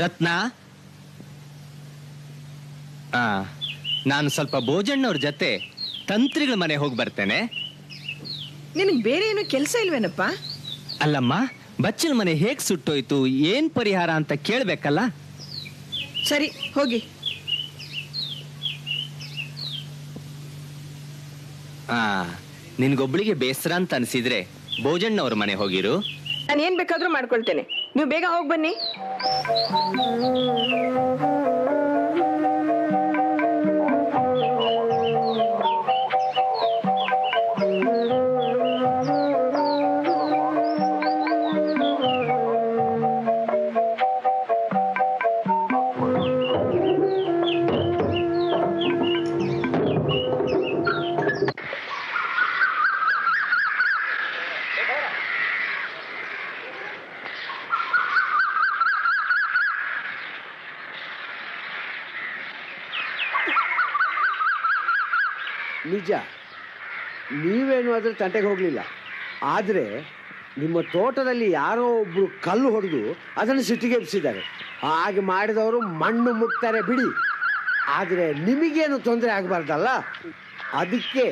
ರತ್ನ, ನಾನು ಸ್ವಲ್ಪ ಭೋಜಣ್ಣವ್ರ ಜೊತೆ ತಂತ್ರಿಗಳ ಮನೆ ಹೋಗಿ ಬರ್ತೇನೆ. ನಿನಗೆ ಬೇರೆ ಏನು ಕೆಲಸ ಇಲ್ವೇನಪ್ಪ? ಅಲ್ಲಮ್ಮ, ಬಚ್ಚಲ ಮನೆ ಹೇಗ್ ಸುಟ್ಟೋಯ್ತು, ಏನ್ ಪರಿಹಾರ ಅಂತ ಕೇಳ್ಬೇಕಲ್ಲ. ಸರಿ ಹೋಗಿ. ನಿನ್ಗೊಬ್ಳಿಗೆ ಬೇಸರ ಅಂತ ಅನ್ಸಿದ್ರೆ ಭೋಜಣ್ಣವ್ರ ಮನೆ ಹೋಗಿರು. ನಾನು ಏನ್ ಬೇಕಾದ್ರೂ ಮಾಡ್ಕೊಳ್ತೇನೆ, ನೀವು ಬೇಗ ಹೋಗಿ ಬನ್ನಿ. ನಿಜ, ನೀವೇನು ಅದ್ರ ತಂಟೆಗೆ ಹೋಗಲಿಲ್ಲ. ಆದರೆ ನಿಮ್ಮ ತೋಟದಲ್ಲಿ ಯಾರೋ ಒಬ್ಬರು ಕಲ್ಲು ಹೊಡೆದು ಅದನ್ನು ಸಿಟ್ಟಿಗೆ ಎಬ್ಬಿಸಿದ್ದಾರೆ. ಹಾಗೆ ಮಾಡಿದವರು ಮಣ್ಣು ಮುಕ್ತಾರೆ ಬಿಡಿ, ಆದರೆ ನಿಮಗೇನು ತೊಂದರೆ ಆಗಬಾರ್ದಲ್ಲ. ಅದಕ್ಕೆ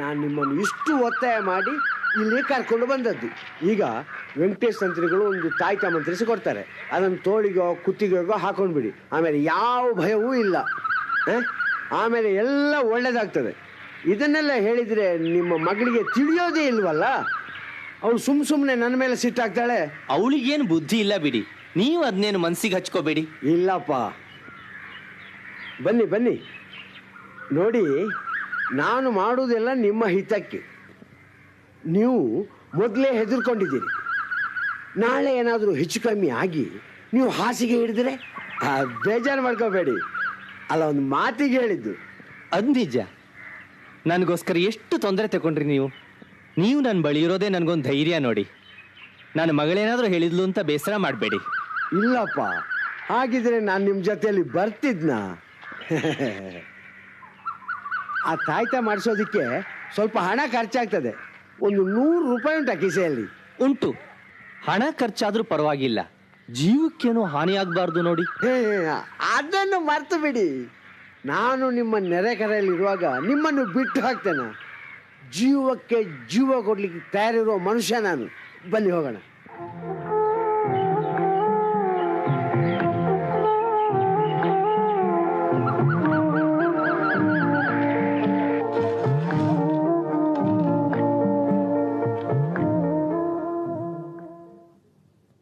ನಾನು ನಿಮ್ಮನ್ನು ಇಷ್ಟು ಒತ್ತಾಯ ಮಾಡಿ ಇಲ್ಲಿ ಕರ್ಕೊಂಡು ಬಂದದ್ದು. ಈಗ ವೆಂಕಟೇಶ್ ತಂತ್ರಿಗಳು ಒಂದು ತಾಯ್ತ ಮಂತ್ರಿಸಿ ಕೊಡ್ತಾರೆ, ಅದನ್ನು ತೋಳಿಗೋ ಕುತ್ತಿಗೆಗೋ ಹಾಕೊಂಡ್ಬಿಡಿ. ಆಮೇಲೆ ಯಾವ ಭಯವೂ ಇಲ್ಲ. ಆಮೇಲೆ ಎಲ್ಲ ಒಳ್ಳೇದಾಗ್ತದೆ. ಇದನ್ನೆಲ್ಲ ಹೇಳಿದರೆ ನಿಮ್ಮ ಮಗಳಿಗೆ ತಿಳಿಯೋದೇ ಇಲ್ವಲ್ಲ. ಅವಳು ಸುಮ್ಮನೆ ನನ್ನ ಮೇಲೆ ಸಿಟ್ಟಾಗ್ತಾಳೆ. ಅವಳಿಗೇನು ಬುದ್ಧಿ ಇಲ್ಲ ಬಿಡಿ, ನೀವು ಅದನ್ನೇನು ಮನ್ಸಿಗೆ ಹಚ್ಕೋಬೇಡಿ. ಇಲ್ಲಪ್ಪ, ಬನ್ನಿ ಬನ್ನಿ ನೋಡಿ, ನಾನು ಮಾಡುವುದೆಲ್ಲ ನಿಮ್ಮ ಹಿತಕ್ಕೆ. ನೀವು ಮೊದಲೇ ಹೆದರ್ಕೊಂಡಿದ್ದೀರಿ. ನಾಳೆ ಏನಾದರೂ ಹೆಚ್ಚು ಕಮ್ಮಿ ಆಗಿ ನೀವು ಹಾಸಿಗೆ ಹಿಡಿದ್ರೆ ಬೇಜಾರು ಮಾಡ್ಕೋಬೇಡಿ. ಅಲ್ಲ, ಒಂದು ಮಾತಿಗೆ ಹೇಳಿದ್ದು. ಅದು ನಿಜ. ನನಗೋಸ್ಕರ ಎಷ್ಟು ತೊಂದರೆ ತಗೊಂಡ್ರಿ ನೀವು. ನನ್ನ ಬಳಿ ಇರೋದೇ ನನಗೊಂದು ಧೈರ್ಯ ನೋಡಿ. ನನ್ನ ಮಗಳೇನಾದರೂ ಹೇಳಿದ್ಲು ಅಂತ ಬೇಸರ ಮಾಡಬೇಡಿ. ಇಲ್ಲಪ್ಪ, ಹಾಗಿದ್ರೆ ನಾನು ನಿಮ್ಮ ಜೊತೆಯಲ್ಲಿ ಬರ್ತಿದ್ನ. ಆ ತಾಯ್ತ ಮಾಡಿಸೋದಕ್ಕೆ ಸ್ವಲ್ಪ ಹಣ ಖರ್ಚಾಗ್ತದೆ. ಒಂದು 100 ರೂಪಾಯಿ ಉಂಟಾ ಕಿಸೆಯಲ್ಲಿ? ಉಂಟು. ಹಣ ಖರ್ಚಾದ್ರೂ ಪರವಾಗಿಲ್ಲ, ಜೀವಕ್ಕೇನು ಹಾನಿ ಆಗಬಾರ್ದು ನೋಡಿ. ಅದನ್ನು ಮರ್ತು ಬಿಡಿ. ನಾನು ನಿಮ್ಮ ನೆರೆಕರೆಯಲ್ಲಿರುವಾಗ ನಿಮ್ಮನ್ನು ಬಿಟ್ಟು ಹಾಕ್ತೇನೆ. ಜೀವಕ್ಕೆ ಜೀವ ಕೊಡ್ಲಿಕ್ಕೆ ತಯಾರಿರೋ ಮನುಷ್ಯ ನಾನು. ಬನ್ನಿ ಹೋಗೋಣ.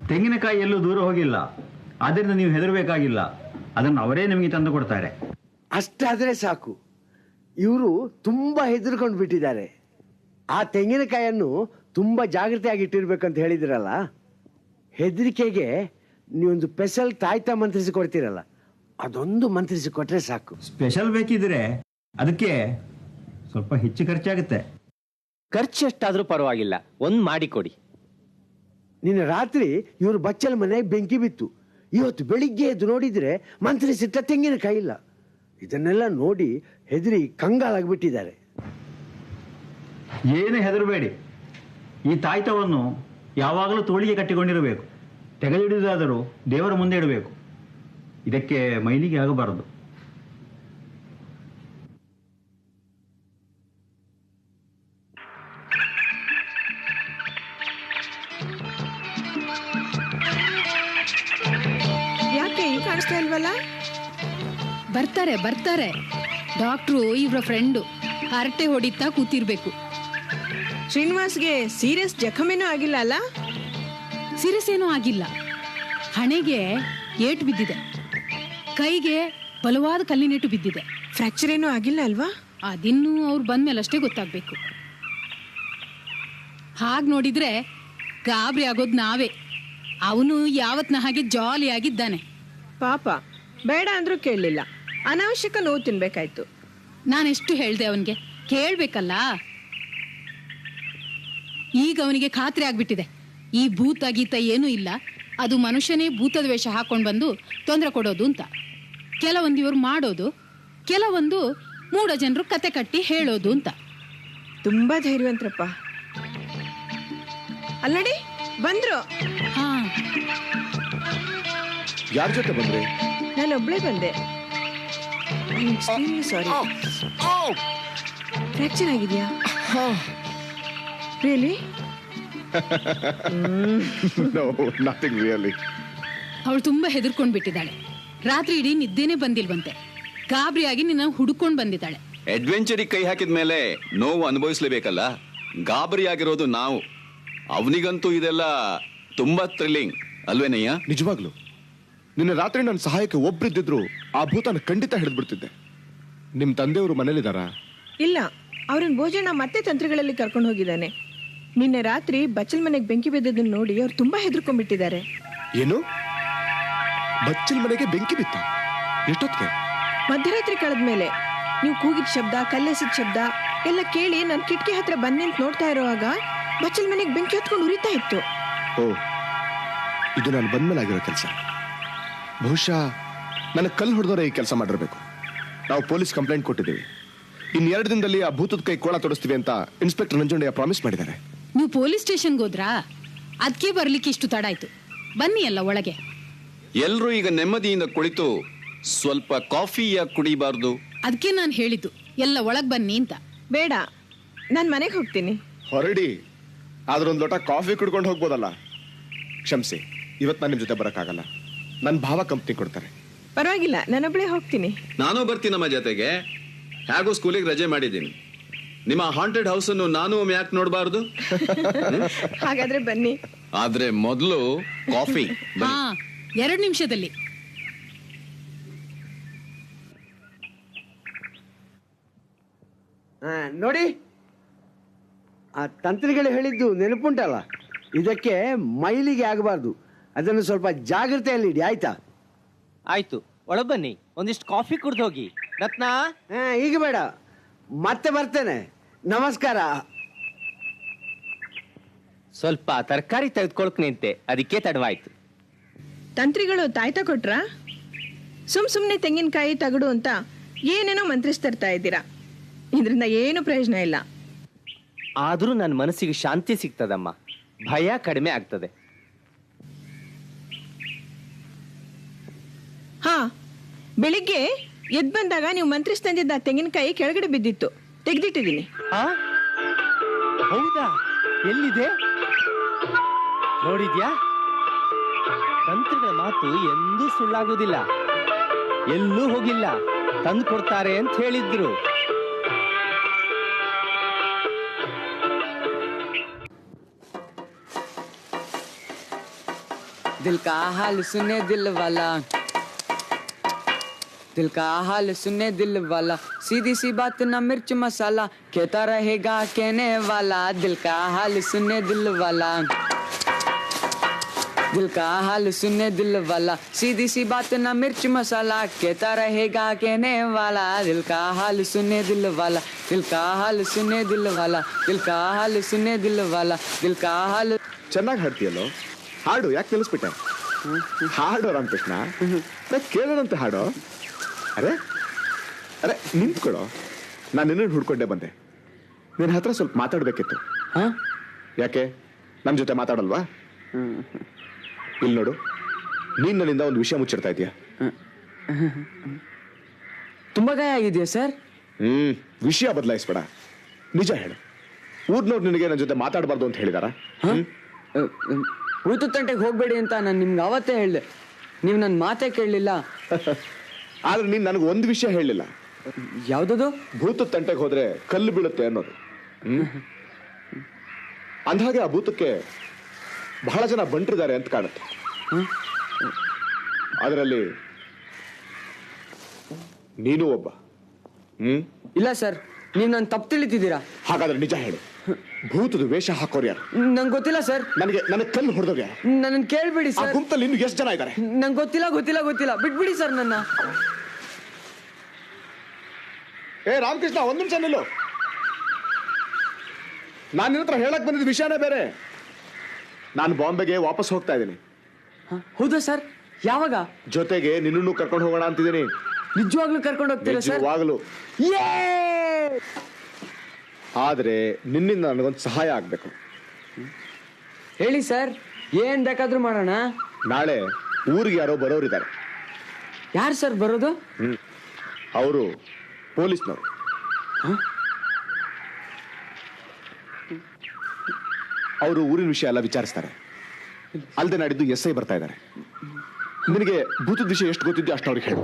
ತೆಂಗಿನಕಾಯಿ ಎಲ್ಲೂ ದೂರ ಹೋಗಿಲ್ಲ, ಆದ್ದರಿಂದ ನೀವು ಹೆದರಬೇಕಾಗಿಲ್ಲ. ಅದನ್ನು ಅವರೇ ನಿಮಗೆ ತಂದು ಕೊಡ್ತಾರೆ. ಅಷ್ಟಾದರೆ ಸಾಕು. ಇವರು ತುಂಬ ಹೆದರ್ಕೊಂಡು ಬಿಟ್ಟಿದ್ದಾರೆ. ಆ ತೆಂಗಿನಕಾಯನ್ನು ತುಂಬ ಜಾಗ್ರತೆಯಾಗಿ ಇಟ್ಟಿರ್ಬೇಕಂತ ಹೇಳಿದಿರಲ್ಲ, ಹೆದರಿಕೆಗೆ ನೀವೊಂದು ಸ್ಪೆಷಲ್ ತಾಯ್ತ ಮಂತ್ರಿಸಿ ಕೊಡ್ತೀರಲ್ಲ, ಅದೊಂದು ಮಂತ್ರಿಸಿ ಕೊಟ್ಟರೆ ಸಾಕು. ಸ್ಪೆಷಲ್ ಬೇಕಿದ್ರೆ ಅದಕ್ಕೆ ಸ್ವಲ್ಪ ಹೆಚ್ಚು ಖರ್ಚಾಗುತ್ತೆ. ಖರ್ಚು ಎಷ್ಟಾದರೂ ಪರವಾಗಿಲ್ಲ, ಒಂದು ಮಾಡಿಕೊಡಿ. ನಿನ್ನೆ ರಾತ್ರಿ ಇವರು ಬಚ್ಚಲ ಮನೆ ಬೆಂಕಿ ಬಿತ್ತು. ಇವತ್ತು ಬೆಳಿಗ್ಗೆ ಎದ್ದು ನೋಡಿದ್ರೆ ಮಂತ್ರಿಸಿಟ್ಟ ತೆಂಗಿನಕಾಯಿ ಇಲ್ಲ. ಇದನ್ನೆಲ್ಲ ನೋಡಿ ಹೆದರಿ ಕಂಗಾಲಾಗ್ಬಿಟ್ಟಿದ್ದಾರೆ. ಏನು ಹೆದರಬೇಡಿ. ಈ ತಾಯ್ತವನ್ನು ಯಾವಾಗಲೂ ತೋಳಿಗೆ ಕಟ್ಟಿಕೊಂಡಿರಬೇಕು. ತೆಗೆದಿಡುವುದಾದರೂ ದೇವರ ಮುಂದೆ ಇಡಬೇಕು. ಇದಕ್ಕೆ ಮೈಲಿಗೆ ಆಗಬಾರದು. ಯಾಕೆ ಈಗ ಕಾಣಿಸ್ತಾ ಇಲ್ವಲ್ಲ? ಬರ್ತಾರೆ ಡಾಕ್ಟ್ರು ಇವ್ರ ಫ್ರೆಂಡು. ಹರಟೆ ಹೊಡಿತಾ ಕೂತಿರ್ಬೇಕು. ಶ್ರೀನಿವಾಸ್ಗೆ ಸೀರಿಯಸ್ ಜಖಮೇನೂ ಆಗಿಲ್ಲ ಅಲ್ಲ? ಸೀರಿಯಸ್ ಏನೂ ಆಗಿಲ್ಲ. ಹಣೆಗೆ ಏಟು ಬಿದ್ದಿದೆ, ಕೈಗೆ ಬಲವಾದ ಕಲ್ಲಿನೇಟು ಬಿದ್ದಿದೆ. ಫ್ರಾಕ್ಚರ್ ಏನೂ ಆಗಿಲ್ಲ ಅಲ್ವಾ? ಅದಿನ್ನೂ ಅವ್ರು ಬಂದ್ಮೇಲೆ ಅಷ್ಟೇ ಗೊತ್ತಾಗ್ಬೇಕು. ಹಾಗೆ ನೋಡಿದ್ರೆ ಗಾಬರಿ ಆಗೋದು ನಾವೇ. ಅವನು ಯಾವತ್ನ ಹಾಗೆ ಜಾಲಿಯಾಗಿದ್ದಾನೆ. ಪಾಪ, ಬೇಡ ಅಂದ್ರೂ ಕೇಳಲಿಲ್ಲ. ಅನಾವಶ್ಯಕ ನೋವು ತಿನ್ಬೇಕಾಯ್ತು. ನಾನೆಷ್ಟು ಹೇಳ್ದೆ ಅವನಿಗೆ, ಕೇಳ್ಬೇಕಲ್ಲ. ಈಗ ಅವನಿಗೆ ಖಾತ್ರಿ ಆಗ್ಬಿಟ್ಟಿದೆ, ಈ ಭೂತ ಗೀತ ಏನೂ ಇಲ್ಲ, ಅದು ಮನುಷ್ಯನೇ ಭೂತದ ವೇಷ ಹಾಕೊಂಡು ಬಂದು ತೊಂದರೆ ಕೊಡೋದು ಅಂತ. ಕೆಲವೊಂದು ಇವ್ರು ಮಾಡೋದು, ಕೆಲವೊಂದು ಮೂಢ ಜನರು ಕತೆ ಕಟ್ಟಿ ಹೇಳೋದು ಅಂತ. ತುಂಬಾ ಧೈರ್ಯವಂತರಪ್ಪ. ಅಲ್ಲಡಿ ಬಂದ್ರು. ಹಾ, ಯಾರ ಜೊತೆ ಬಂದ್ರಿ? ನಾನು ಒಬ್ಳೇ ಬಂದೆ. ಸಾರಿ. ಫ್ರಾಕ್ಚರ್ ಆಗಿದೆಯಾ? ರಿಯಲಿ? No, nothing really. ಅವಳು ತುಂಬಾ ಹೆದರ್ಕೊಂಡ್ ಬಿಟ್ಟಿದ್ದಾಳೆ. ರಾತ್ರಿ ಇಡೀ ನಿದ್ದೆನೆ ಬಂದಿಲ್ವಂತೆ. ಗಾಬರಿಯಾಗಿ ನಿನ್ನ ಹುಡುಕೊಂಡ್ ಬಂದಿದ್ದಾಳೆ. ಅಡ್ವೆಂಚರಿಗೆ ಕೈ ಹಾಕಿದ ಮೇಲೆ ನೋವು ಅನುಭವಿಸ್ಲೇಬೇಕಲ್ಲ. ಗಾಬರಿ ಆಗಿರೋದು ನಾವು. ಅವನಿಗಂತೂ ಇದೆಲ್ಲ ತುಂಬಾ ಥ್ರಿಲ್ಲಿಂಗ್ ಅಲ್ವೇನಯ್ಯ? ನಿಜವಾಗ್ಲು ನಿನ್ನೆ ರಾತ್ರಿ ನನ್ನ ಸಹಾಯಕ್ಕೆ ಒಬ್ರಿದ್ದಿದ್ರು ಆ ಭೂತನ ಖಂಡಿತ ಹಿಡಿದ್ಬಿಡ್ತಿದ್ದೆ. ನಿಮ್ ತಂದೆಯವರು ಮನೇಲಿದ್ದಾರಾ? ಇಲ್ಲ, ಅವ್ರನ್ನ ಭೋಜನ ಮತ್ತೆ ತಂತ್ರಗಳಲ್ಲಿ ಕರ್ಕೊಂಡು ಹೋಗಿದ್ದಾನೆ. ನಿನ್ನೆ ರಾತ್ರಿ ಬಚ್ಚಲ್ ಮನೆಗೆ ಬೆಂಕಿ ಬಿದ್ದದನ್ನ ನೋಡಿ ಅವ್ರು ತುಂಬಾ ಹೆದರ್ಕೊಂಡ್ಬಿಟ್ಟಿದ್ದಾರೆ. ಏನು? ಬಚ್ಚಲ್ ಮನೆಗೆ ಬೆಂಕಿ ಬಿತ್ತ? ಎಷ್ಟೊತ್ತಿಗೆ? ಮಧ್ಯರಾತ್ರಿ ಕಳೆದ್ಮೇಲೆ ನೀವು ಕೂಗಿದ ಶಬ್ದ, ಕಲ್ಲೆಸಿದ ಶಬ್ದ ಎಲ್ಲ ಕೇಳಿ ನಾನು ಕಿಟಕಿ ಹತ್ರ ಬಂದ್ ನಿಂತು ನೋಡ್ತಾ ಇರುವಾಗ ಬಚ್ಚಲ್ ಮನೆಗೆ ಬೆಂಕಿ ಹೊತ್ಕೊಂಡು ಉರಿತಾ ಇತ್ತು. ಓ, ಇದು ನಾನು ಬಂದ್ಮೇಲೆ ಆಗಿರೋ ಕೆಲಸ. ಬಹುಶಃ ನನ್ನ ಕಲ್ಲು ಹೊಡೆದವರೇ ಈ ಕೆಲಸ ಮಾಡಿರ್ಬೇಕು. ನಾವು ಪೊಲೀಸ್ ಕಂಪ್ಲೇಂಟ್ ಕೊಟ್ಟಿದ್ದೀವಿ. ಇನ್ನು 2 ದಿನದಲ್ಲಿ ಆ ಭೂತದ ಕೈ ಕೋಳ ತೋರಿಸ್ತೀವಿ ಅಂತ ಇನ್ಸ್ಪೆಕ್ಟರ್ ನಂಜುಂಡಯ್ಯ ಪ್ರಾಮಿಸ್ ಮಾಡಿದ್ದಾರೆ. ನೀವು ಪೊಲೀಸ್ ಸ್ಟೇಷನ್ಗೆ ಹೋದ್ರಾ? ಅದಕ್ಕೆ ಬರ್ಲಿಕ್ಕೆ ಇಷ್ಟು ತಡ ಆಯ್ತು. ಬನ್ನಿ ಎಲ್ಲ ಒಳಗೆ. ಎಲ್ರೂ ಈಗ ನೆಮ್ಮದಿಯಿಂದ ಕುಳಿತು ಸ್ವಲ್ಪ ಕಾಫಿಯ ಕುಡಿಬಾರ್ದು? ಅದಕ್ಕೆ ನಾನು ಹೇಳಿದ್ದು ಎಲ್ಲ ಒಳಗ್ ಬನ್ನಿ ಅಂತ. ಬೇಡ, ನಾನು ಮನೆಗೆ ಹೋಗ್ತೀನಿ. ಹೊರಡಿ, ಆದ್ರೆ ಒಂದು ಲೋಟ ಕಾಫಿ ಕುಡ್ಕೊಂಡು ಹೋಗ್ಬೋದಲ್ಲ. ಕ್ಷಮಿಸಿ, ಇವತ್ತು ನಾನು ನಿಮ್ಮ ಜೊತೆ ಬರೋಕ್ಕಾಗಲ್ಲ. ನನ್ನ ಭಾವ ಕಂಪ್ನಿ ಕೊಡ್ತಾರೆ. ಪರವಾಗಿಲ್ಲ, ನಾನೊಬ್ಳೇ ಹೋಗ್ತೀನಿ. ನಾನು ಬರ್ತೀನಿ ನಮ್ಮ ಜೊತೆಗೆ. ಹೇಗೂ ಸ್ಕೂಲಿಗೆ ರಜೆ ಮಾಡಿದ್ದೀನಿ. ನಿಮ್ಮ ಹಾಂಟೆಡ್ ಹೌಸ್ ಅನ್ನು ನಾನು ಯಾಕೆ ನೋಡಬಾರ್ದು? ಹಾಗಾದ್ರೆ ಬನ್ನಿ. ಆದ್ರೆ ಮೊದಲು ಕಾಫಿ. ಹಾ, 2 ನಿಮಿಷದಲ್ಲಿ. ನೋಡಿ, ಆ ತಂತ್ರಿಗಳು ಹೇಳಿದ್ದು ನೆನಪುಂಟಲ್ಲ, ಇದಕ್ಕೆ ಮೈಲಿಗೆ ಆಗಬಾರ್ದು. ಅದನ್ನು ಸ್ವಲ್ಪ ಜಾಗ್ರತೆಯಲ್ಲಿ ಇಡಿ, ಆಯ್ತಾ? ಆಯ್ತು, ಒಳಗ್ ಬನ್ನಿ, ಒಂದಿಷ್ಟು ಕಾಫಿ ಕುಡ್ದು ಹೋಗಿ. ರತ್ನ, ಈಗ ಬೇಡ, ಮತ್ತೆ ಬರ್ತೇನೆ. ನಮಸ್ಕಾರ. ಸ್ವಲ್ಪ ತರಕಾರಿ ತೆಗೆದುಕೊಳಕ್ ನಿಂತೆ, ಅದಕ್ಕೆ ತಡವಾಯ್ತು. ತಂತ್ರಿಗಳು ತಾಯ್ತ ಕೊಟ್ರಾ? ಸುಮ್ನೆ ತೆಂಗಿನಕಾಯಿ ತಗಡು ಅಂತ ಏನೇನೋ ಮಂತ್ರಿಸ್ತರ್ತಾ ಇದ್ದೀರಾ. ಇದರಿಂದ ಏನು ಪ್ರಯೋಜನ ಇಲ್ಲ. ಆದ್ರೂ ನನ್ನ ಮನಸ್ಸಿಗೆ ಶಾಂತಿ ಸಿಗ್ತದಮ್ಮ, ಭಯ ಕಡಿಮೆ ಆಗ್ತದೆ. ಹಾ, ಬೆಳಿಗ್ಗೆ ಎದ್ ಬಂದಾಗ ನೀವು ಮಂತ್ರಿಸ್ತಂದಿದ್ದ ತೆಂಗಿನಕಾಯಿ ಕೆಳಗಡೆ ಬಿದ್ದಿತ್ತು, ತೆಗೆದಿಟ್ಟಿದ್ದೀನಿ. ಹೌದಾ? ಎಲ್ಲಿದೆ ನೋಡಿದ್ಯಾ? ತಂತ್ರಗಳ ಮಾತು ಎಂದೂ ಸುಳ್ಳಾಗುವುದಿಲ್ಲ. ಎಲ್ಲೂ ಹೋಗಿಲ್ಲ, ತಂದು ಕೊಡ್ತಾರೆ ಅಂತ ಹೇಳಿದ್ರು. दिल का हाल सुने दिल वाला, दिल का हाल सुने दिल वाला, सीधी सी बात ना मिर्च मसाला, कहता रहेगा कहने वाला. दिल का हाल सुने दिल वाला, दिल का हाल सुने दिल वाला, सीधी सी बात ना मिर्च मसाला, कहता रहेगा कहने वाला. दिल का हाल सुने दिल वाला, दिल का हाल सुने दिल वाला, दिल का हाल सुने दिल वाला, दिल का हाल. ಚೆನ್ನಾಗಿ ಹಾಡ್ತೀಯಲ್ಲೋ, ಹಾಡು. ಯಾಕೆ ನಿಲ್ಲಿಸ್ಬಿಟ್ಟೆ? ಹಾಡು ರಾಮಕೃಷ್ಣ, ಕೇಳೋದಂತೆ ಹಾಡು. ಅರೆ ಅರೆ ನಿಂತ್ಕೊಳೋ, ನಾನು ನಿನ್ನ ಹುಡ್ಕೊಂಡೇ ಬಂದೆ. ನಿನ್ನ ಹತ್ರ ಸ್ವಲ್ಪ ಮಾತಾಡ್ಬೇಕಿತ್ತು. ಯಾಕೆ ನಮ್ಮ ಜೊತೆ ಮಾತಾಡಲ್ವಾ? ಇಲ್ಲಿ ನೋಡು, ನೀನ್ ನನ್ನಿಂದ ಒಂದು ವಿಷಯ ಮುಚ್ಚಿಡ್ತಾ ಇದೀಯ. ತುಂಬಾ ಗಾಯ ಆಗಿದೆಯಾ ಸರ್? ವಿಷಯ ಬದಲಾಯಿಸ್ಬೇಡ, ನಿಜ ಹೇಳು. ಊರ್ನವ್ರು ನಿನಗೆ ನನ್ನ ಜೊತೆ ಮಾತಾಡಬಾರ್ದು ಅಂತ ಹೇಳಿದಾರ? ಭೂತದ ತಂಟೆಗೆ ಹೋಗ್ಬೇಡಿ ಅಂತ ನಾನು ನಿಮ್ಗೆ ಅವತ್ತೇ ಹೇಳಿದೆ, ನೀವು ನನ್ನ ಮಾತೇ ಕೇಳಲಿಲ್ಲ. ಆದ್ರೆ ನೀನ್ ನನಗೆ ಒಂದು ವಿಷಯ ಹೇಳಲಿಲ್ಲ. ಯಾವ್ದದು? ಭೂತದ ತಂಟೆಗೆ ಹೋದ್ರೆ ಕಲ್ಲು ಬೀಳುತ್ತೆ ಅನ್ನೋದು. ಅಂದಹಾಗೆ ಆ ಭೂತಕ್ಕೆ ಬಹಳ ಜನ ಬಂಟ್ರಿದ್ದಾರೆ ಅಂತ ಕಾಣುತ್ತೆ. ಅದರಲ್ಲಿ ನೀನು ಒಬ್ಬ. ಇಲ್ಲ ಸರ್, ನೀವು ನಾನು ತಪ್ಪು ತಿಳಿತಿದ್ದೀರಾ. ಹಾಗಾದ್ರೆ ನಿಜ ಹೇಳು, ಭೂತದ ವೇಷ ಹಾಕೋರು ಯಾರು? ನಂಗೆ ಗೊತ್ತಿಲ್ಲ ಸರ್. ನನಗೆ ಕಲ್ಲು ಹೊಡೆದವ್ರು ಯಾರು? ನನ್ನ ಕೇಳ್ಬಿಡಿ ಆ ಸರ್. ಗುಂಪಲ್ಲಿ ಇನ್ನು ಎಷ್ಟು ಜನ ಇದ್ದಾರೆ? ನಂಗೆ ಗೊತ್ತಿಲ್ಲ. ಬಿಟ್ಬಿಡಿ ಸರ್ ನನ್ನ. ಏ ರಾಮಕೃಷ್ಣ, ಒಂದ್ ನಿಮಿಷ ನಿಲ್ಲು. ನಾನು ನಿನ್ನ ಹತ್ರ ಹೇಳಕ್ ಬಂದಿದ್ದ ವಿಷಯನೇ ಬೇರೆ. ನಾನು ಬಾಂಬೆಗೆ ವಾಪಸ್ ಹೋಗ್ತಾ ಇದ್ದೀನಿ. ಹೌದಾ ಸರ್? ಯಾವಾಗ? ಜೊತೆಗೆ ನಿನ್ನನ್ನು ಕರ್ಕೊಂಡು ಹೋಗೋಣ ಅಂತಿದ್ದೀನಿ. ನಿಜವಾಗ್ಲೂ ಕರ್ಕೊಂಡು ಹೋಗ್ತೀರಾ ಸರ್? ನಿಜವಾಗ್ಲೂ. ಆದ್ರೆ ನಿನ್ನಿಂದ ನನಗೊಂದು ಸಹಾಯ ಆಗ್ಬೇಕು. ಹೇಳಿ ಸರ್, ಏನ್ ಬೇಕಾದ್ರೂ ಮಾಡೋಣ. ನಾಳೆ ಊರಿಗೆ ಯಾರೋ ಬರೋರಿದ್ದಾರೆ. ಯಾರು ಸರ್ ಬರೋದು? ಅವರು ಪೊಲೀಸ್ನವರು. ಅವರು ಊರಿನ ವಿಷಯ ಎಲ್ಲ ವಿಚಾರಿಸ್ತಾರೆ. ಅಲ್ದೆ ನಾಡಿದ್ದು SI ಬರ್ತಾ ಇದ್ದಾರೆ. ನಿನಗೆ ಭೂತದ ವಿಷಯ ಎಷ್ಟು ಗೊತ್ತಿದ್ಯೋ ಅಷ್ಟು ಅವ್ರಿಗೆ ಹೇಳು.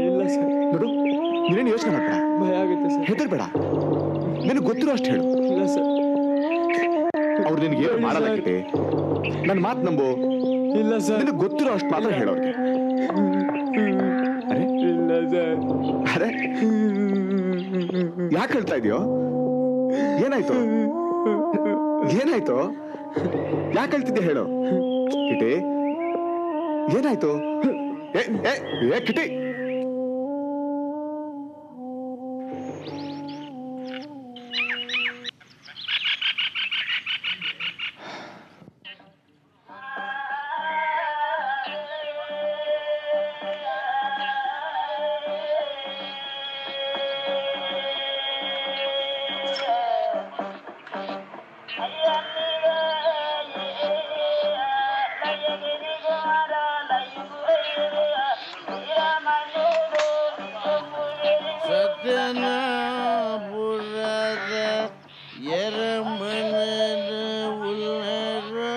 ಇಲ್ಲ ಸರ್. ನೋಡು, ನೀನೇನು ಯೋಚನೆ ಮಾಡ್ಬೇಡ, ಭಯ ಆಗುತ್ತೆ ಸರ್. ಹೆದರ್ಬೇಡ, ನಿನಗೆ ಗೊತ್ತಿರೋ ಅಷ್ಟು ಹೇಳು. ಇಲ್ಲ ಸರ್. ಅವ್ರು ನಿನಗೆ ಏನು ಮಾಡಲ್ಲ ಕಿಟಿ, ನನ್ನ ಮಾತು ನಂಬು. ಇಲ್ಲ ಸರ್. ನಿನಗೆ ಗೊತ್ತಿರೋ ಅಷ್ಟು ಮಾತ್ರ ಹೇಳೋರಿಗೆ. ಅರೆ ಇಲ್ಲ ಸರ್. ಅರೆ ಯಾಕೆ ಹೇಳ್ತಾ ಇದೆಯೋ? ಏನಾಯ್ತು ಏನಾಯ್ತು? ಯಾಕೆ ಹೇಳ್ತಿದ್ದೆ ಹೇಳು ಕಿಟಿ. ಏನಾಯ್ತು? ಏ ಕಿಟಿ, ಸತ್ಯನಾಪುರದ ಎರಮನದ ಉಲ್ಲರು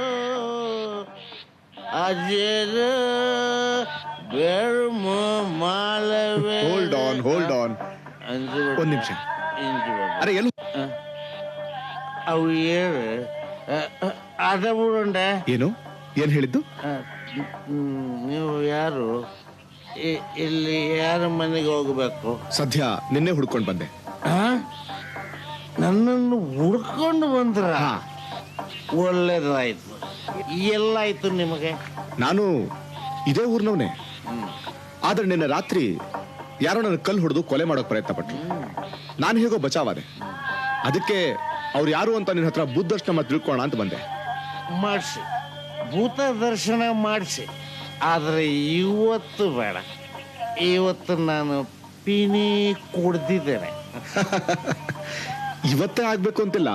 ಅಜರ ಬೆಳ್ಮ ಮಾಲವೇ. ಹೋಲ್ಡ್ ಆನ್ ಒಂದ್ ನಿಮಿಷ. ಅರೆ ಎಲ್ಲ ಅವು ಏನು ಅದ ಬಿಡೋಣ. ಏನ್ ಹೇಳಿದ್ದು? ನೀವು ಯಾರು? ಇಲ್ಲಿ ಯಾರ ಮನೆಗೆ ಹೋಗ್ಬೇಕು? ಸದ್ಯ ನಿನ್ನೆ ಹುಡ್ಕೊಂಡು ಬಂದೆ. ನನ್ನನ್ನು ಹುಡ್ಕೊಂಡು ಬಂದ್ರ? ಒಳ್ಳೇದಾಯ್ತು. ಎಲ್ಲಾಯ್ತು ನಿಮಗೆ? ನಾನು ಇದೇ ಊರ್ನವನೇ. ಆದ್ರೆ ನಿನ್ನೆ ರಾತ್ರಿ ಯಾರೋ ನನ್ನ ಕಲ್ಲು ಹೊಡೆದು ಕೊಲೆ ಮಾಡೋಕ್ ಪ್ರಯತ್ನ ಪಟ್ರು. ನಾನು ಹೇಗೋ ಬಚಾವಾದೆ. ಅದಕ್ಕೆ ಅವ್ರು ಯಾರು ಅಂತ ನಿನ್ನ ಹತ್ರ ಬುದ್ಧ ದರ್ಶನ ತಿಳ್ಕೊಳ್ಳೋಣ ಅಂತ ಬಂದೆ. ಮಾಡಿಸಿ, ಭೂತ ದರ್ಶನ ಮಾಡಿಸಿ. ಆದ್ರೆ ಇವತ್ತು ಬೇಡ. ಇವತ್ತು ನಾನು ಪಿನಿ ಕುಡ್ದಿದ್ದೇನೆ. ಇವತ್ತೇ ಆಗ್ಬೇಕು ಅಂತಿಲ್ಲ,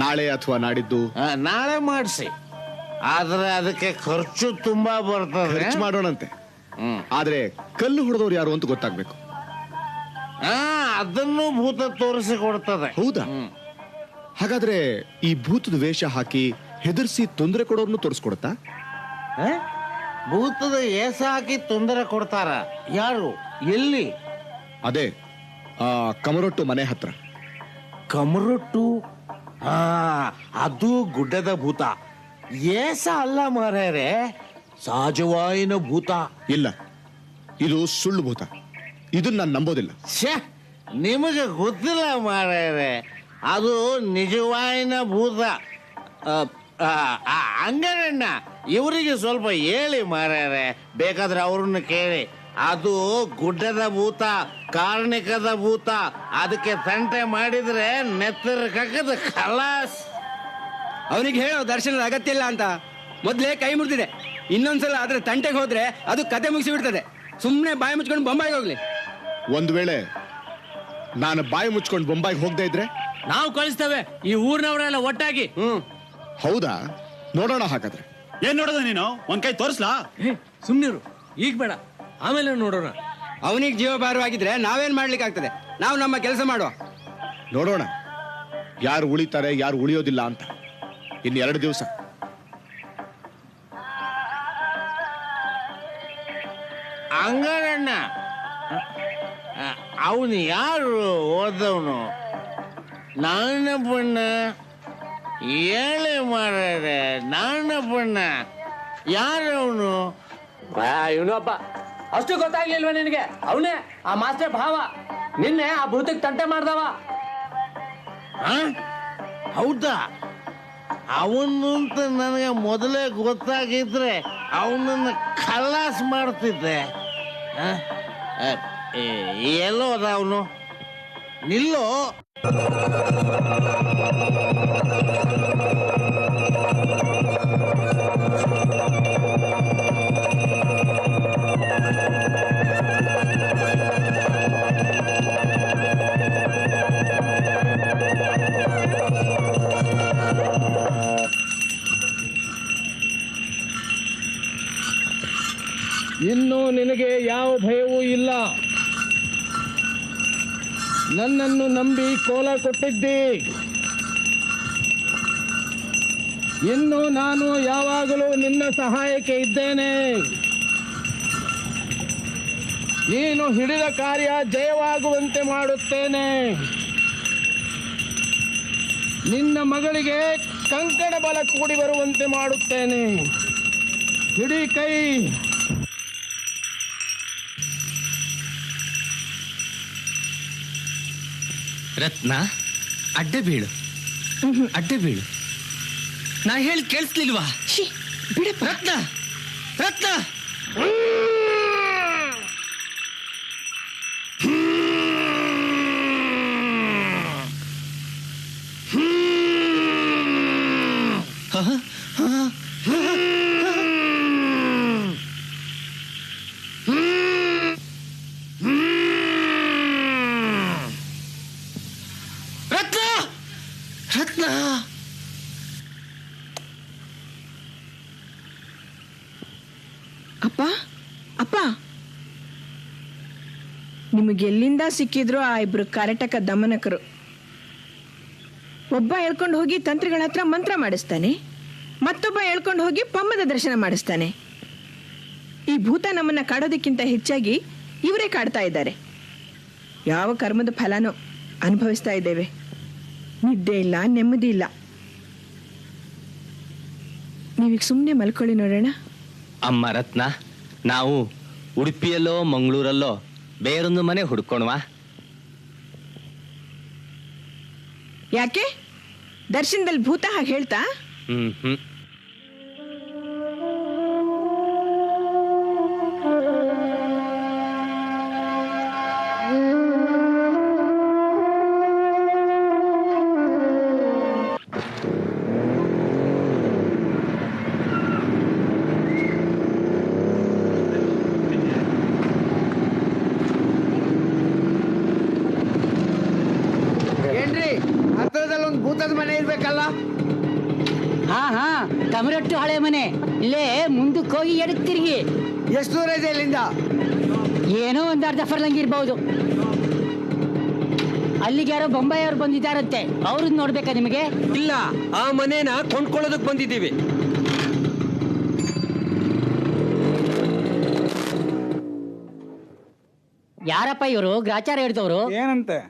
ನಾಳೆ ಅಥವಾ ನಾಡಿದ್ದು. ನಾಳೆ ಮಾಡಿಸಿ. ಆದ್ರೆ ಅದಕ್ಕೆ ಖರ್ಚು ತುಂಬಾ ಬರ್ತದೆ. ಖರ್ಚು ಮಾಡೋಣಂತೆ. ಆದ್ರೆ ಕಲ್ಲು ಹೊಡೆದವ್ರು ಯಾರು ಅಂತ ಗೊತ್ತಾಗ್ಬೇಕು. ಅದನ್ನು ಭೂತ ತೋರಿಸಿ ಕೊಡ್ತದೆ. ಹೌದಾ? ಹಾಗಾದ್ರೆ ಈ ಭೂತದ ವೇಷ ಹಾಕಿ ಹೆದರ್ಸಿ ತೊಂದರೆ ಕೊಡೋರ್ನು ತೋರಿಸ್ಕೊಡತ್ತಾ? ಭೂತದ ಏಸ ಹಾಕಿ ತೊಂದರೆ ಕೊಡ್ತಾರ? ಯಾರು? ಎಲ್ಲಿ? ಅದೇ ಕಮರೊಟ್ಟು ಮನೆ ಹತ್ರ. ಕಮರೊಟ್ಟು? ಅದು ಗುಡ್ಡದ ಭೂತ. ಏಸ ಅಲ್ಲ ಮಾರ್ಯಾರೆ, ಸಹಜವಾಯಿನ ಭೂತ. ಇಲ್ಲ, ಇದು ಸುಳ್ಳು ಭೂತ. ಇದನ್ನ ನಾನು ನಂಬೋದಿಲ್ಲ. ನಿಮಗೆ ಗೊತ್ತಿಲ್ಲ ಮಾರ್ಯಾರೆ, ಅದು ನಿಜವಾಯಿನ ಭೂತ. ಹಂಗಣ್ಣ, ಇವರಿಗೆ ಸ್ವಲ್ಪ ಹೇಳಿ ಮಾರ್ಯಾರೆ, ಬೇಕಾದ್ರೆ ಅವ್ರನ್ನ ಕೇಳಿ. ಅದು ಗುಡ್ಡದ ಭೂತ, ಕಾರ್ಣಿಕದ ಭೂತ. ಅದಕ್ಕೆ ತಂಟೆ ಮಾಡಿದ್ರೆ ನೆತ್ತರ ಕಕ್ಕದ ಖಲಾಸ್. ಅವನಿಗೆ ಹೇಳೋ ದರ್ಶನದ ಅಗತ್ಯ ಇಲ್ಲ ಅಂತ ಮೊದಲೇ ಕೈ ಮುರಿದಿದೆ. ಇನ್ನೊಂದ್ಸಲ ಆದ್ರೆ ತಂಟೆಗೆ ಹೋದ್ರೆ ಅದು ಕತೆ ಮುಗಿಸಿ ಬಿಡ್ತದೆ. ಸುಮ್ಮನೆ ಬಾಯಿ ಮುಚ್ಕೊಂಡು ಬೊಂಬಾಯಿಗೆ ಹೋಗ್ಲಿ. ಒಂದ್ ವೇಳೆ ನಾನು ಬಾಯಿ ಮುಚ್ಕೊಂಡು ಬೊಂಬಾಯಿಗೆ ಹೋಗದೆ ಇದ್ರೆ ನಾವು ಕಳಿಸ್ತೇವೆ, ಈ ಊರಿನವರೆಲ್ಲ ಒಟ್ಟಾಗಿ. ಹೌದಾ? ನೋಡೋಣ. ಹಾಗಾದ್ರೆ ಏನ್ ನೋಡೋದ ನೀನು? ಒಂದ್ ಕೈ ತೋರಿಸ್ಲಾ? ಸುಮ್ನಿರು, ಈಗ ಬೇಡ, ಆಮೇಲೆ ನೋಡೋಣ. ಅವನಿಗೆ ಜೀವ ಭಾರವಾಗಿದ್ರೆ ನಾವೇನ್ ಮಾಡ್ಲಿಕ್ಕೆ ಆಗ್ತದೆ? ನಾವು ನಮ್ಮ ಕೆಲಸ ಮಾಡುವ. ನೋಡೋಣ ಯಾರು ಉಳಿತಾರೆ, ಯಾರು ಉಳಿಯೋದಿಲ್ಲ ಅಂತ. ಇನ್ನು 2 ದಿವಸ. ಹಂಗಣ್ಣ, ಅವನು ಯಾರು ಓದವನು? ನನ್ನ ಬಣ್ಣ ಹೇಳಿ ಮಾರ್ರೆ, ನನ್ನ ಬಣ್ಣ ಯಾರವನು? ಇವನು ಹಬ್ಬ ಅಷ್ಟು ಗೊತ್ತಾಗ್ಲಿಲ್ವ ನಿನಗೆ? ಅವನೇ ಆ ಮಾಸ್ಟರ್ ಭಾವ. ನಿನ್ನೆ ಆ ಭೂತಕ್ಕೆ ತಂಟೆ ಮಾಡ್ದವ. ಹೌದಾ? ಅವನು ಅಂತ ನನಗೆ ಮೊದಲೇ ಗೊತ್ತಾಗಿದ್ರೆ ಅವನನ್ನ ಖಲಾಸ್ ಮಾಡ್ತಿದ್ದೆ. ಎಲ್ಲೋ ಅದ ಅವನು? ನಿಲ್ಲೋ. ಇನ್ನು ನಿನಗೆ ಯಾವ ಭಯವೂ ಇಲ್ಲ. ನನ್ನನ್ನು ನಂಬಿ ಕೋಲ ಕೊಟ್ಟಿದ್ದಿ. ಇನ್ನು ನಾನು ಯಾವಾಗಲೂ ನಿನ್ನ ಸಹಾಯಕ್ಕೆ ಇದ್ದೇನೆ. ನೀನು ಹಿಡಿದ ಕಾರ್ಯ ಜಯವಾಗುವಂತೆ ಮಾಡುತ್ತೇನೆ. ನಿನ್ನ ಮಗಳಿಗೆ ಕಂಕಣ ಬಲ ಕೂಡಿ ಬರುವಂತೆ ಮಾಡುತ್ತೇನೆ. ಹಿಡಿ ಕೈ. ರತ್ನ, ಅಡ್ಡ ಬೀಳು, ಅಡ್ಡ ಬೀಳು. ನಾ ಹೇಳಿ ಕೇಳಿಸ್ಲಿಲ್ವಾ? ಬಿಡಪ್ಪ. ರತ್ನ, ರತ್ನ. ರತ್ನ, ಅಪ್ಪ ಅಪ್ಪ, ನಿಮಗೆಲ್ಲಿಂದ ಸಿಕ್ಕಿದ್ರು ಆ ಇಬ್ರು ಕರಟಕ ದಮನಕರು. ಒಬ್ಬ ಹೇಳ್ಕೊಂಡು ಹೋಗಿ ತಂತ್ರಿಗಳ ಹತ್ರ ಮಂತ್ರ ಮಾಡಿಸ್ತಾನೆ, ಮತ್ತೊಬ್ಬ ಹೇಳ್ಕೊಂಡು ಹೋಗಿ ಪಮ್ಮದ ದರ್ಶನ ಮಾಡಿಸ್ತಾನೆ. ಈ ಭೂತ ನಮ್ಮನ್ನ ಕಾಡೋದಕ್ಕಿಂತ ಹೆಚ್ಚಾಗಿ ಇವರೇ ಕಾಡ್ತಾ ಇದ್ದಾರೆ. ಯಾವ ಕರ್ಮದ ಫಲನೋ ಅನುಭವಿಸ್ತಾ ಇದ್ದೇವೆ. ನಿದ್ದೆ ಇಲ್ಲ, ನೆಮ್ಮದಿ ಇಲ್ಲ. ನೀವೀಗ ಸುಮ್ಮನೆ ಮಲ್ಕೊಳ್ಳಿ ನೋಡೋಣ. ಅಮ್ಮ ರತ್ನ, ನಾವು ಉಡುಪಿಯಲ್ಲೋ ಮಂಗಳೂರಲ್ಲೋ ಬೇರೊಂದು ಮನೆ ಹುಡ್ಕೊಣವಾ? ಯಾಕೆ? ದರ್ಶನದಲ್ಲಿ ಭೂತ ಹಾಗೆ ಹೇಳ್ತಾ? ಹ್ಮ್. ಏನ್ರಿ, ಹತ್ರದಲ್ಲಿ ಒಂದು ಭೂತದ ಮನೆ ಇರ್ಬೇಕಲ್ಲ? ಹಾ ಕಮರಟ್ಟು ಹಳೆ ಮನೆ. ಇಲ್ಲೇ ಮುಂದಕ್ಕೆ ಹೋಗಿ ಎಡಕ್ಕೆ ತಿರುಗಿ. ಎಷ್ಟು ದೂರ ಇದೆ ಇಲ್ಲಿಂದ? ಏನೋ ಒಂದು ಅರ್ಧ ಫರ್ಲಂಗ್ ಇರ್ಬಹುದು. ಅಲ್ಲಿಗೆ ಯಾರೋ ಬೊಂಬಾಯಿಯವ್ರು ಬಂದಿದ್ದಾರಂತೆ, ಅವ್ರನ್ನ ನೋಡ್ಬೇಕಾ ನಿಮಗೆ? ಇಲ್ಲ, ಆ ಮನೇನ ಕೊಂಡ್ಕೊಳ್ಳೋದಕ್ಕೆ ಬಂದಿದ್ದೀವಿ. ಯಾರಪ್ಪ ಇವರು? ಗ್ರಾಚಾರ ಹಿಡ್ದವ್ರು. ಏನಂತೆ?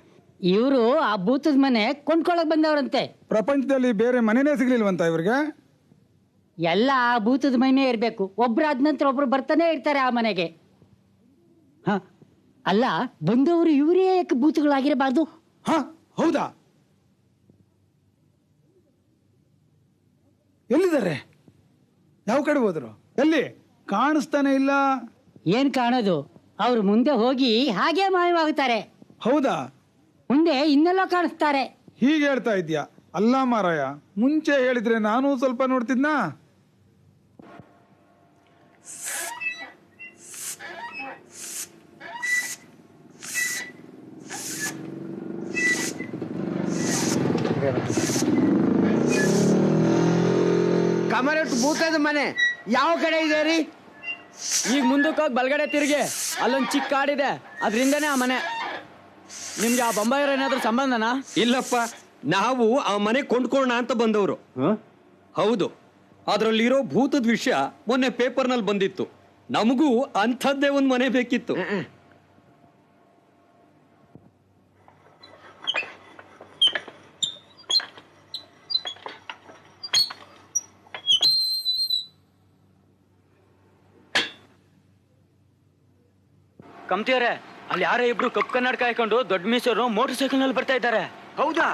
ಇವರು ಆ ಭೂತದ ಮನೆ ಕೊಂಡ್ಕೊಳಕ್ ಬಂದವ್ರಂತೆ. ಪ್ರಪಂಚದಲ್ಲಿ ಬೇರೆ ಮನೆನೇ ಸಿಗ್ಲಿಲ್ವಂತ ಇವ್ರಿಗೆ? ಎಲ್ಲ ಆ ಭೂತದ ಮನೆ ಇರ್ಬೇಕು. ಒಬ್ರಾದ ನಂತರ ಒಬ್ರು ಬರ್ತಾನೆ ಇರ್ತಾರೆ ಆ ಮನೆಗೆ. ಅಲ್ಲ, ಬಂದವರು ಇವರೇ ಯಾಕೆ ಭೂತಗಳಾಗಿರಬಾರ್ದು? ಹೌದಾ? ಎಲ್ಲಿದ್ದಾರೆ? ಯಾವ ಕಡೆ ಹೋದ್ರು? ಎಲ್ಲಿ ಕಾಣಿಸ್ತಾನೆ ಇಲ್ಲ. ಏನ್ ಕಾಣೋದು? ಅವ್ರು ಮುಂದೆ ಹೋಗಿ ಹಾಗೆ ಮಾಯವಾಗುತ್ತಾರೆ. ಹೌದಾ? ಮುಂದೆ ಇನ್ನೆಲ್ಲೋ ಕಾಣಿಸ್ತಾರೆ. ಹೀಗೆ ಹೇಳ್ತಾ ಇದ್ಯಾ? ಅಲ್ಲ ಮಾರಾಯ, ಮುಂಚೆ ಹೇಳಿದ್ರೆ ನಾನು ಸ್ವಲ್ಪ ನೋಡ್ತಿದ್ನಾ. ಕಮರಟ್ಟು ಭೂತದ ಮನೆ ಯಾವ ಕಡೆ ಇದೆ ರೀ? ಈಗ ಮುಂದಕ್ಕೆ ಹೋಗಿ ಬಲ್ಗಡೆ ತಿರುಗಿ, ಅಲ್ಲೊಂದು ಚಿಕ್ಕ ಕಾಡಿದೆ, ಅದರಿಂದನೇ ಆ ಮನೆ. ನಿಮ್ಗೆ ಆ ಬೊಂಬಾಯಿಯವ್ರ ಏನಾದ್ರೂ ಸಂಬಂಧನಾ? ಇಲ್ಲಪ್ಪ, ನಾವು ಆ ಮನೆ ಕೊಂಡ್ಕೊಳ್ಳೋಣ ಅಂತ ಬಂದವರು. ಹೌದು, ಅದರಲ್ಲಿರೋ ಭೂತದ ವಿಷಯ ಮೊನ್ನೆ ಪೇಪರ್ನಲ್ಲಿ ಬಂದಿತ್ತು. ನಮಗೂ ಅಂಥದ್ದೇ ಒಂದು ಮನೆ ಬೇಕಿತ್ತು. ಕಮ್ತಿಯವ್ರೆ, ಅಲ್ಲಿ ಯಾರೋ ಇಬ್ರು ಕಪ್ಪು ಕನ್ನಡಕ ಹಾಕೊಂಡು ದೊಡ್ಡ ಮೀಸರು ಮೋಟರ್ ಸೈಕಲ್ ನಲ್ಲಿ ಬರ್ತಾ ಇದ್ದಾರೆ. ಹೌದಾ?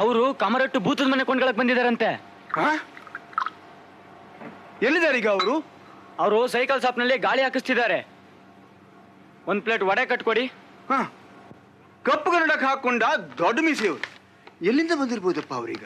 ಅವರು ಕಮರಟ್ಟು ಭೂತದ ಮನೆ ಕೊಂಡ್ಕೊಳಕ್ ಬಂದಿದಾರಂತೆ. ಎಲ್ಲಿದ್ದಾರೆ ಈಗ ಅವರು? ಅವರು ಸೈಕಲ್ ಶಾಪ್ ನಲ್ಲಿ ಗಾಳಿ ಹಾಕಿಸ್ತಿದ್ದಾರೆ. ಒಂದ್ ಪ್ಲೇಟ್ ವಡೆ ಕಟ್ಕೊಡಿ. ಕಪ್ಪು ಕನ್ನಡಕ ಹಾಕೊಂಡ ದೊಡ್ಡ ಮೀಸೆಯವರು ಎಲ್ಲಿಂದ ಬಂದಿರ್ಬೋದಪ್ಪ ಅವ್ರೀಗ?